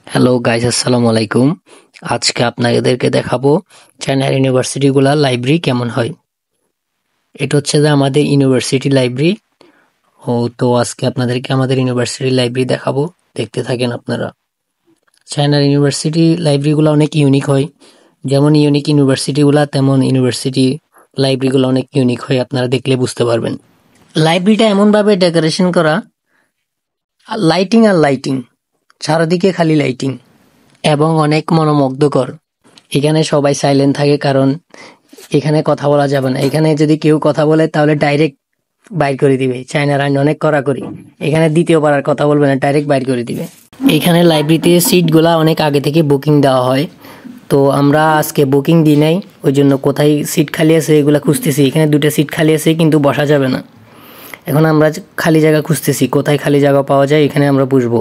Hello guys, আসসালামু আলাইকুম। আজকে আপনাদেরকে দেখাবো চায়নার ইউনিভার্সিটিগুলা লাইব্রেরি কেমন হয়। এটা হচ্ছে যে আমাদের ইউনিভার্সিটি লাইব্রেরি। তো আজকে আপনাদেরকে আমাদের ইউনিভার্সিটি লাইব্রেরি দেখাবো, দেখতে থাকেন আপনারা। চায়নার ইউনিভার্সিটি লাইব্রেরিগুলো অনেক ইউনিক হয়, যেমন ইউনিক ইউনিভার্সিটিগুলা তেমন ইউনিভার্সিটি লাইব্রেরিগুলো অনেক ইউনিক হয়, আপনারা দেখলে বুঝতে পারবেন। লাইব্রেরিটা এমনভাবে ডেকোরেশন করা, লাইটিং আর লাইটিং, চারদিকে খালি লাইটিং এবং অনেক মনোমুগ্ধকর। এখানে সবাই সাইলেন্ট থাকে, কারণ এখানে কথা বলা যাবে না। এখানে যদি কেউ কথা বলে তাহলে ডাইরেক্ট বাইর করে দিবে। চায়নার আইন অনেক কড়াকড়ি, এখানে দ্বিতীয়বার আর কথা বলবে না, ডাইরেক্ট বাইর করে দিবে। এখানে লাইব্রেরিতে সিটগুলা অনেক আগে থেকে বুকিং দেওয়া হয়, তো আমরা আজকে বুকিং দিই নাই, ওই জন্য কোথায় সিট খালি আছে এগুলো খুঁজতেছি। এখানে 2টা সিট খালি আছে কিন্তু বসা যাবে না। এখন আমরা খালি জায়গা খুঁজতেছি, কোথায় খালি জায়গা পাওয়া যায় এখানে আমরা বুঝবো।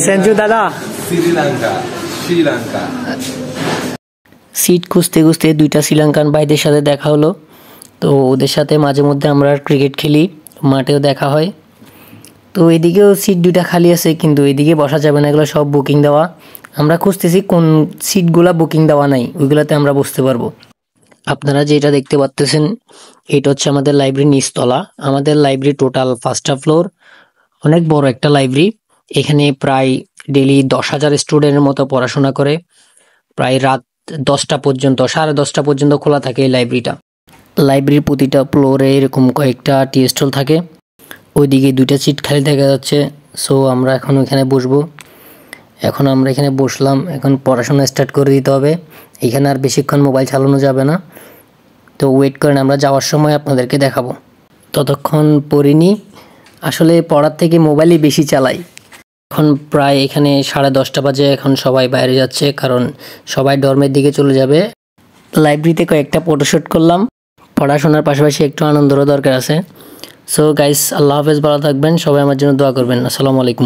সেঞ্জু দাদা, শ্রীলঙ্কা। সিট খুঁজতে খুঁজতে 2টা শ্রীলঙ্কান ভাইদের সাথে দেখা হলো। তো ওদের সাথে মাঝে মধ্যে আমরা ক্রিকেট খেলি, মাঠেও দেখা হয়। তো এদিকেও সিট 2টা খালি আছে, কিন্তু এদিকে বসা যাবে না, এগুলো সব বুকিং দেওয়া। আমরা খুঁজতেছি কোন সিটগুলা বুকিং দেওয়া নাই, ওইগুলোতে আমরা বুঝতে পারবো। আপনারা যেটা দেখতে পাচ্ছেন এটা হচ্ছে আমাদের লাইব্রেরির নিচতলা। আমাদের লাইব্রেরি টোটাল 5টা ফ্লোর, অনেক বড় একটা লাইব্রেরি। এখানে প্রায় ডেইলি 10,000 স্টুডেন্টের মতো পড়াশোনা করে। প্রায় রাত 10টা পর্যন্ত, 10:30 পর্যন্ত খোলা থাকে এই লাইব্রেরিটা। লাইব্রেরির প্রতিটা ফ্লোরে এরকম কয়েকটা টি স্টল থাকে। ওইদিকে 2টা সিট খালি দেখা যাচ্ছে। সো আমরা এখন ওইখানে বসবো। এখন আমরা এখানে বসলাম, এখন পড়াশোনা স্টার্ট করে দিতে হবে। এখানে আর বেশিক্ষণ মোবাইল চালানো যাবে না, তো ওয়েট করেন, আমরা যাওয়ার সময় আপনাদেরকে দেখাবো। ততক্ষণ পড়িনি, আসলে পড়ার থেকে মোবাইলই বেশি চালাই। এখন প্রায় এখানে 10:30 বাজে, এখন সবাই বাইরে যাচ্ছে, কারণ সবাই ডর্মের দিকে চলে যাবে। লাইব্রেরিতে কয়েকটা ফটোশ্যুট করলাম, পড়াশোনার পাশাপাশি একটু আনন্দেরও দরকার আছে। সো গাইস, আল্লাহ হাফেজ, ভালো থাকবেন সবাই, আমার জন্য দোয়া করবেন। আসসালামু আলাইকুম।